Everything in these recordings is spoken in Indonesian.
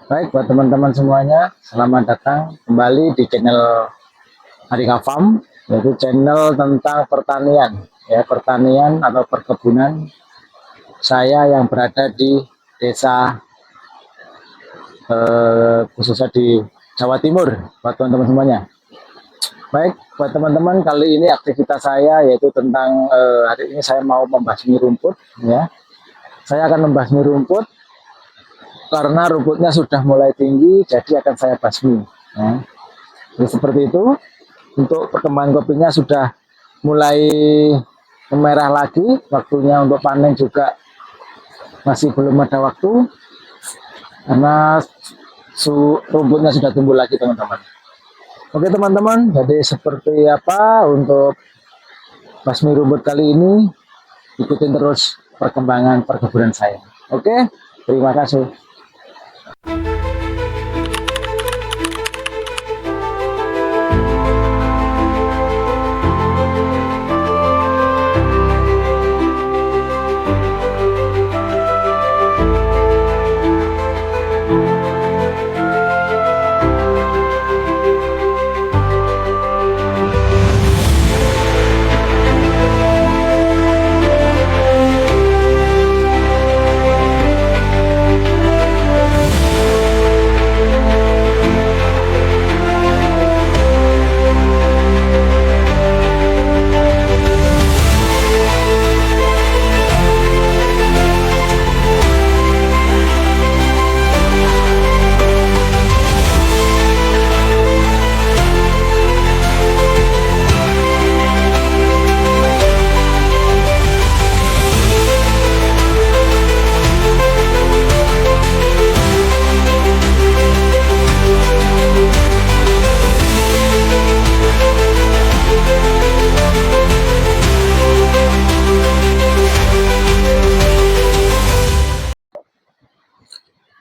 Baik, buat teman-teman semuanya, selamat datang kembali di channel Harika Farm, yaitu channel tentang pertanian, ya pertanian atau perkebunan. Saya yang berada di desa, khususnya di Jawa Timur, buat teman-teman semuanya. Baik, buat teman-teman, kali ini aktivitas saya yaitu tentang hari ini saya mau membasmi rumput, ya. Saya akan membasmi rumput karena rumputnya sudah mulai tinggi, jadi akan saya basmi. Ya. Jadi seperti itu. Untuk perkembangan kopinya sudah mulai memerah lagi, waktunya untuk panen juga masih belum ada waktu karena rumputnya sudah tumbuh lagi, teman-teman. Oke teman-teman, jadi seperti apa untuk basmi rumput kali ini, ikutin terus perkembangan perkebunan saya. Oke, terima kasih.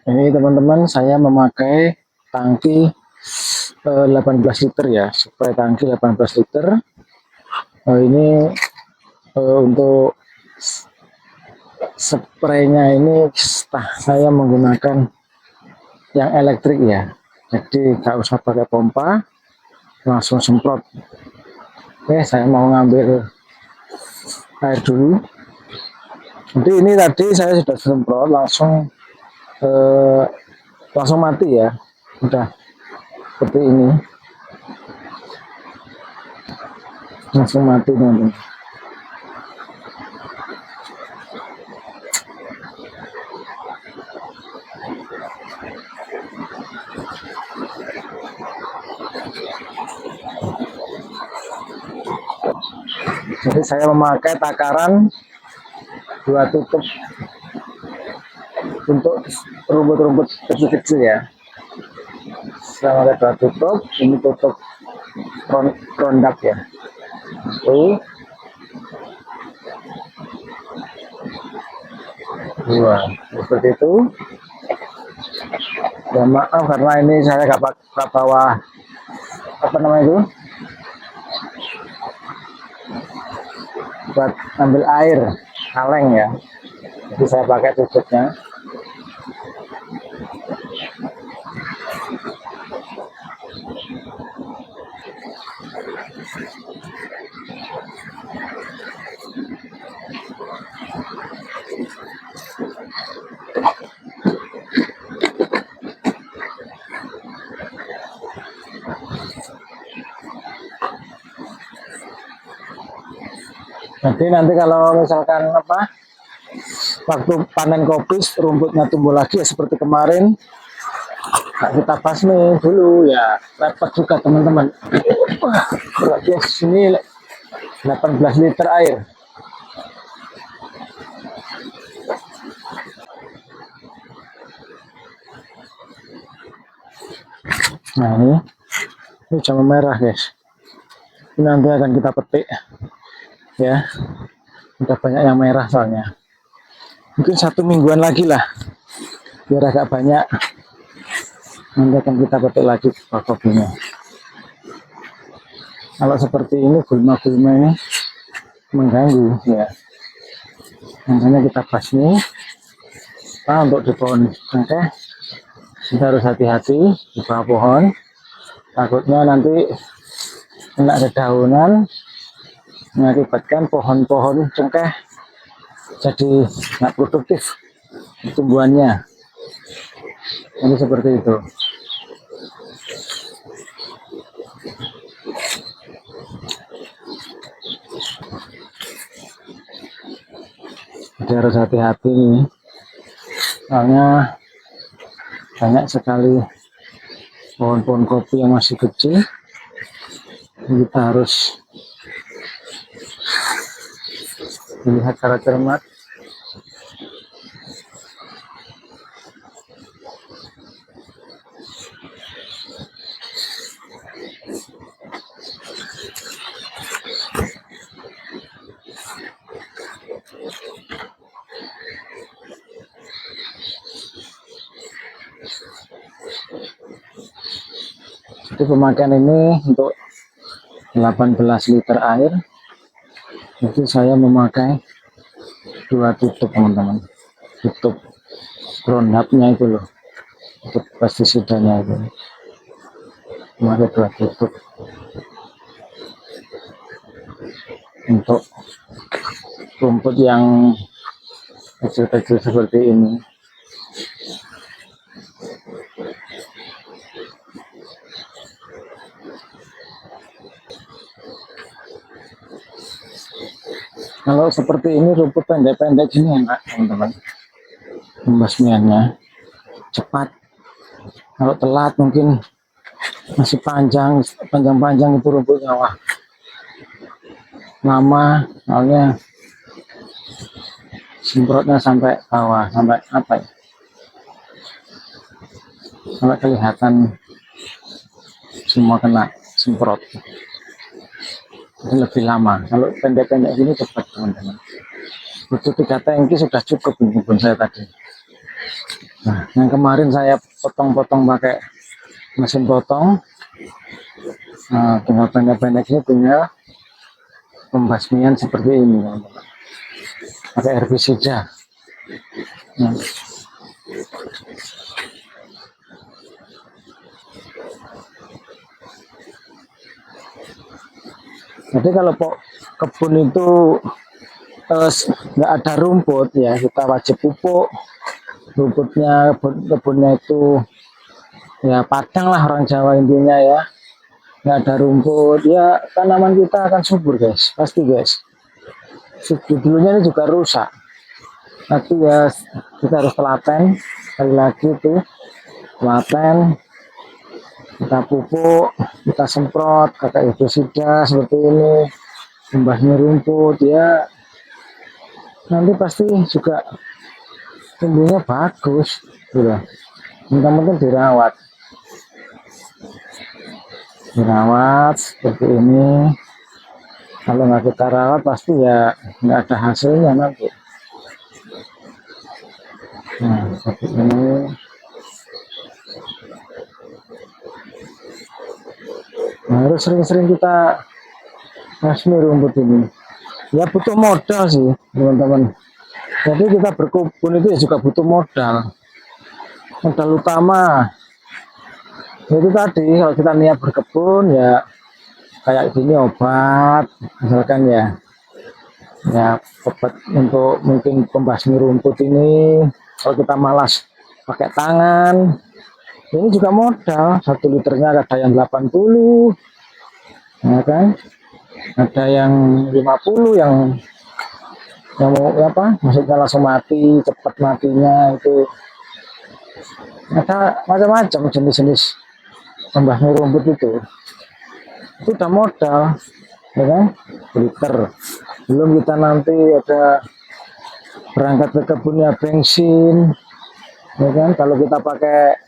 Ini teman-teman, saya memakai tangki 18 liter ya, supaya tangki 18 liter. Ini untuk spraynya ini saya menggunakan yang elektrik ya, jadi nggak usah pakai pompa, langsung semprot. Oke, saya mau ngambil air dulu. Jadi ini tadi saya sudah semprot langsung mati ya, udah seperti ini, langsung mati teman-teman. Jadi saya memakai takaran 2 tutup untuk rumput-rumput kecil-kecil ya. Saya pakai 2 tutup, ini tutup rondak ya. Dua, seperti itu. Ya maaf karena ini saya nggak bawa apa namanya itu buat ambil air kaleng ya, jadi saya pakai tutupnya. Jadi nanti kalau misalkan waktu panen kopi rumputnya tumbuh lagi ya seperti kemarin, nah, kita basmi dulu ya, repot juga teman-teman. Berarti sini 18 liter air. Nah ini jangan merah guys, ini nanti akan kita petik ya, udah banyak yang merah soalnya. Mungkin 1 mingguan lagi lah, biar agak banyak, nanti akan kita petik lagi kopinya. Kalau seperti ini gulma-gulma ini mengganggu ya, makanya kita basmi untuk di pohon. Oke, Kita harus hati-hati di bawah pohon, takutnya nanti kena dedaunan mengakibatkan pohon-pohon cengkeh jadi nggak produktif tumbuhannya. Jadi seperti itu. Jadi harus hati-hati nih, soalnya banyak sekali pohon-pohon kopi yang masih kecil. Kita harus melihat secara cermat. Jadi pemakaian ini untuk 18 liter air, jadi saya memakai 2 tutup teman-teman, tutup groundnutnya itu loh, tutup pestisidanya itu, memakai 2 tutup untuk rumput yang kecil-kecil seperti ini. Kalau seperti ini rumput pendek-pendek ini enak teman-teman, pembasmiannya cepat. Kalau telat mungkin masih panjang itu rumputnya, wah lama, soalnya semprotnya sampai bawah, sampai apa ya, sampai kelihatan semua kena semprot. Jadi lebih lama. Kalau pendek-pendek gini cepat teman-teman. Butuh 3 tangki sudah cukup kebun saya tadi. Nah, yang kemarin saya potong-potong pakai mesin potong. Nah, tinggal pendek-pendek ini punya pembasmian seperti ini teman-teman. Pakai herbisida. Nah. Jadi kalau kebun itu nggak ada rumput ya, kita wajib pupuk rumputnya. Kebunnya itu ya padang lah orang Jawa intinya ya, nggak ada rumput ya, tanaman kita akan subur guys, pasti guys. Dulunya ini juga rusak, tapi ya kita harus telaten, sekali lagi itu telaten, kita pupuk, kita semprot pakai herbisida seperti ini, membasmi rumput ya, nanti pasti juga tumbuhnya bagus gitu. Yang dirawat seperti ini. Kalau nggak kita rawat pasti ya nggak ada hasilnya nanti. Nah seperti ini. Nah, harus sering-sering kita basmi rumput ini. Ya butuh modal sih teman-teman. Jadi kita berkebun itu ya juga butuh modal. Modal utama itu tadi, kalau kita niat berkebun ya kayak gini, obat misalkan ya obat untuk mungkin pembasmi rumput ini. Kalau kita malas pakai tangan, ini juga modal. 1 liternya ada yang 80 ya kan, ada yang 50 yang mau apa, maksudnya langsung mati, cepat matinya itu. Ada macam-macam jenis-jenis pembasmi rumput itu udah modal ya kan, liter. Belum kita nanti ada berangkat ke kebunnya bensin ya kan. Kalau kita pakai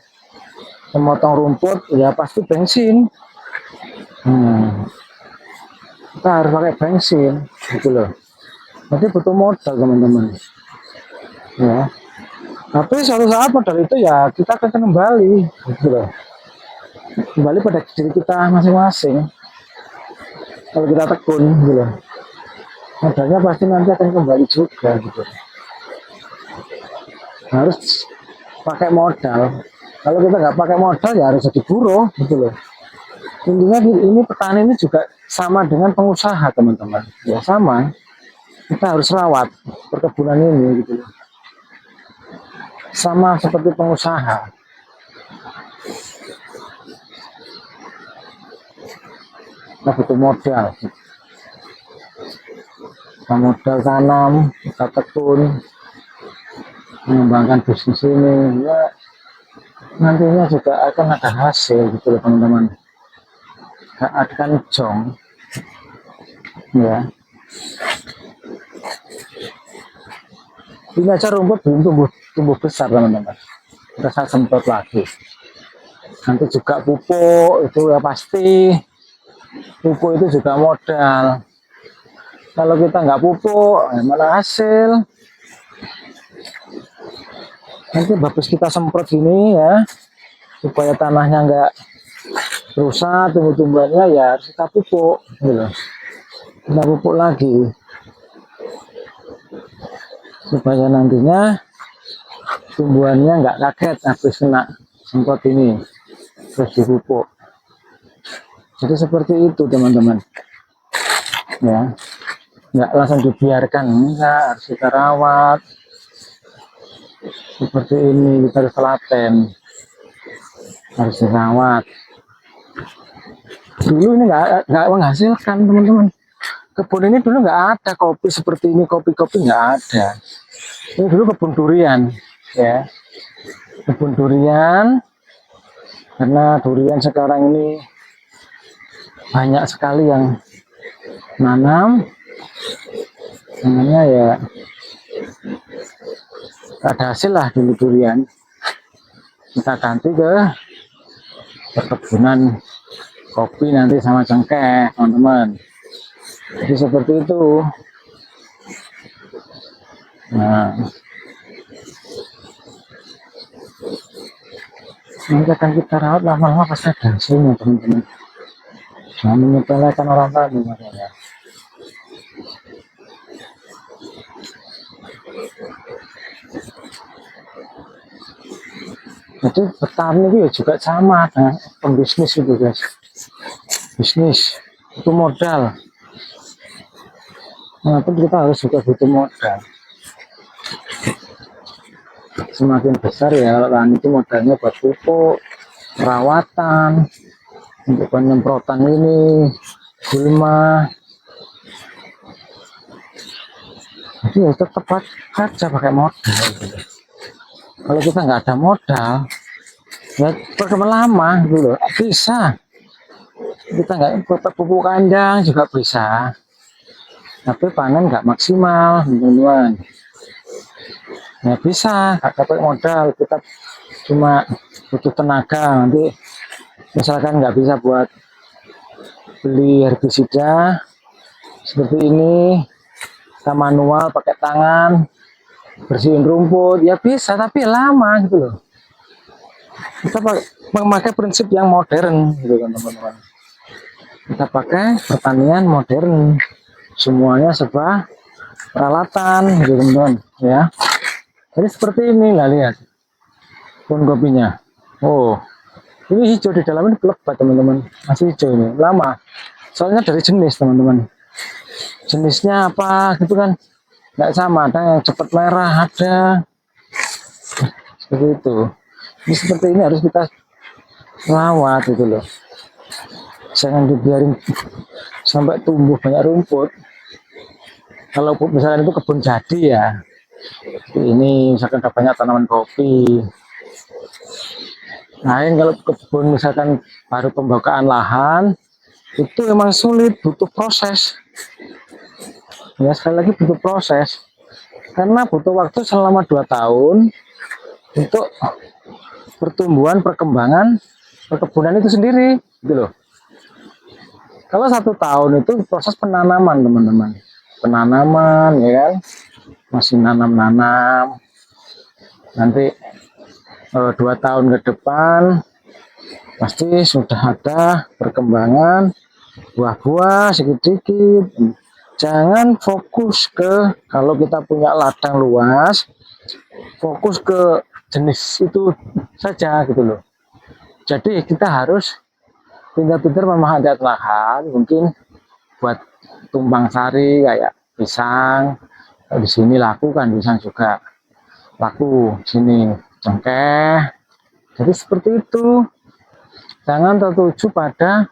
memotong rumput ya pasti bensin. Kita harus pakai bensin gitu loh. Jadi butuh modal teman-teman ya. Tapi suatu saat modal itu ya kita akan kembali gitu loh, kembali pada diri kita masing-masing. Kalau kita tekun gitu loh, modalnya pasti nanti akan kembali juga gitu. Harus pakai modal Kalau kita nggak pakai modal ya harus jadi buruh gitu loh. Intinya ini petani ini juga sama dengan pengusaha teman-teman, ya sama, kita harus rawat perkebunan ini gitu loh, sama seperti pengusaha. Kita butuh modal, kita modal tanam, kita tekun, mengembangkan bisnis ini, ya nantinya juga akan ada hasil gitu loh teman-teman, gak akan jong ya. Ini aja rumput belum tumbuh besar teman-teman, kita saya semprot lagi. Nanti juga pupuk itu ya pasti, pupuk itu juga modal. Kalau kita nggak pupuk ya malah hasil. Nanti habis kita semprot gini ya, supaya tanahnya nggak rusak, tumbuh-tumbuhannya ya harus kita pupuk gitu. Kita pupuk lagi supaya nantinya tumbuhannya nggak kaget habis kena semprot ini terus dipupuk. Jadi seperti itu teman-teman ya, nggak langsung dibiarkan, enggak, harus kita rawat seperti ini, kita harus telaten, harus dirawat. Dulu ini nggak menghasilkan teman-teman, kebun ini dulu nggak ada kopi seperti ini, kopi-kopi nggak ada. Ini dulu kebun durian ya, kebun durian, karena durian sekarang ini banyak sekali yang nanam, namanya ya ada hasil lah dulu durian, kita ganti ke perkebunan kopi nanti sama cengkeh teman-teman. Jadi seperti itu. Nah, nanti akan kita rawat, lama-lama pasti ada hasilnya teman-teman. Jangan menyepelekan orang tadi makanya. Jadi petani itu juga sama, nah, pembisnis itu guys. Bisnis itu modal. Nah, kita harus juga butuh modal. Semakin besar ya lahan itu modalnya buat pupuk, perawatan, untuk penyemprotan ini, gulma. Jadi ya tetap aja pakai modal. Kalau kita nggak ada modal, ya perkembangan lama gitu loh, bisa. Kita nggak pupuk kandang juga bisa, tapi panen nggak maksimal teman-teman. Ya bisa, nggak pakai modal, kita cuma butuh tenaga. Nanti misalkan nggak bisa buat beli herbisida seperti ini, kita manual pakai tangan bersihin rumput ya bisa, tapi lama gitu loh. Kita memakai prinsip yang modern gitu kan teman-teman, kita pakai pertanian modern, semuanya serba peralatan gitu teman-teman ya. Jadi seperti ini lah, lihat pohon kopinya. Oh, ini hijau di dalam, ini lebat teman-teman, masih hijau ini, lama. Soalnya dari jenis teman-teman, jenisnya apa gitu kan, nggak sama, ada yang cepat merah, ada seperti itu. Ini seperti ini harus kita rawat gitu loh, jangan dibiarin sampai tumbuh banyak rumput. Kalau misalnya itu kebun jadi ya, ini misalkan ada banyak tanaman kopi. Nah, kalau kebun misalkan baru pembukaan lahan, itu memang sulit, butuh proses. Ya sekali lagi butuh proses, karena butuh waktu selama 2 tahun untuk pertumbuhan perkembangan perkebunan itu sendiri, gitu loh. Kalau 1 tahun itu proses penanaman teman-teman, penanaman ya kan, masih nanam-nanam. Nanti 2 tahun ke depan pasti sudah ada perkembangan buah-buah sedikit-sedikit. Jangan fokus ke, kalau kita punya ladang luas, fokus ke jenis itu saja gitu loh. Jadi kita harus pintar-pintar memanfaatkan lahan, mungkin buat tumpang sari kayak pisang. Di sini laku kan pisang juga laku, sini cengkeh. Jadi seperti itu. Jangan tertuju pada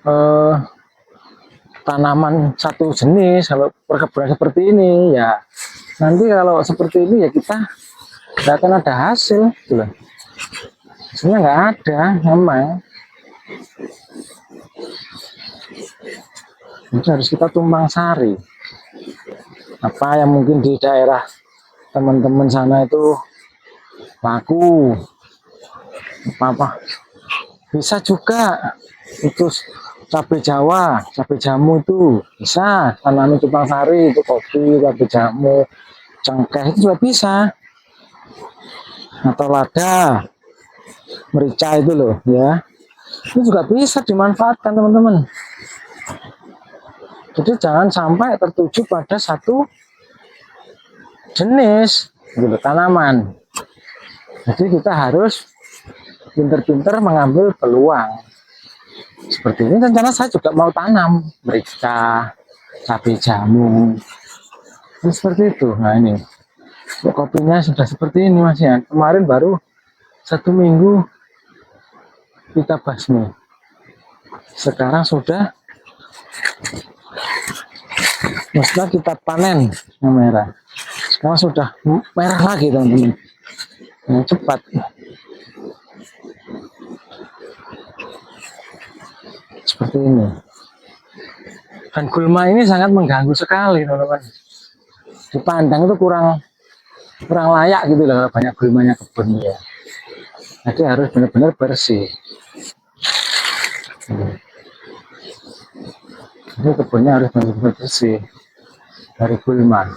eh, tanaman satu jenis. Kalau perkebunan seperti ini ya nanti kalau seperti ini ya kita nggak akan ada hasil gitu loh. Hasilnya nggak ada memang. Jadi harus kita tumpang sari. Apa yang mungkin di daerah teman-teman sana itu laku apa bisa juga itu cabai Jawa, cabai jamu itu bisa tanami tumpang sari, itu kopi, cabai jamu, cengkeh itu juga bisa, atau lada, merica itu loh ya, itu juga bisa dimanfaatkan teman-teman. Jadi jangan sampai tertuju pada satu jenis gitu, tanaman. Jadi kita harus pintar-pintar mengambil peluang. Seperti ini rencana saya juga mau tanam merica, cabai jamu. Ini seperti itu. Nah ini kopinya sudah seperti ini Mas ya. Kemarin baru 1 minggu kita basmi. Sekarang sudah maksudnya kita panen yang merah. Sekarang sudah merah lagi teman-teman. Cepat. Seperti ini. Dan gulma ini sangat mengganggu sekali teman-teman. Dipandang itu kurang layak gitu loh, banyak gulmanya kebun ya. Jadi harus benar-benar bersih. Jadi kebunnya harus benar-benar bersih dari gulma.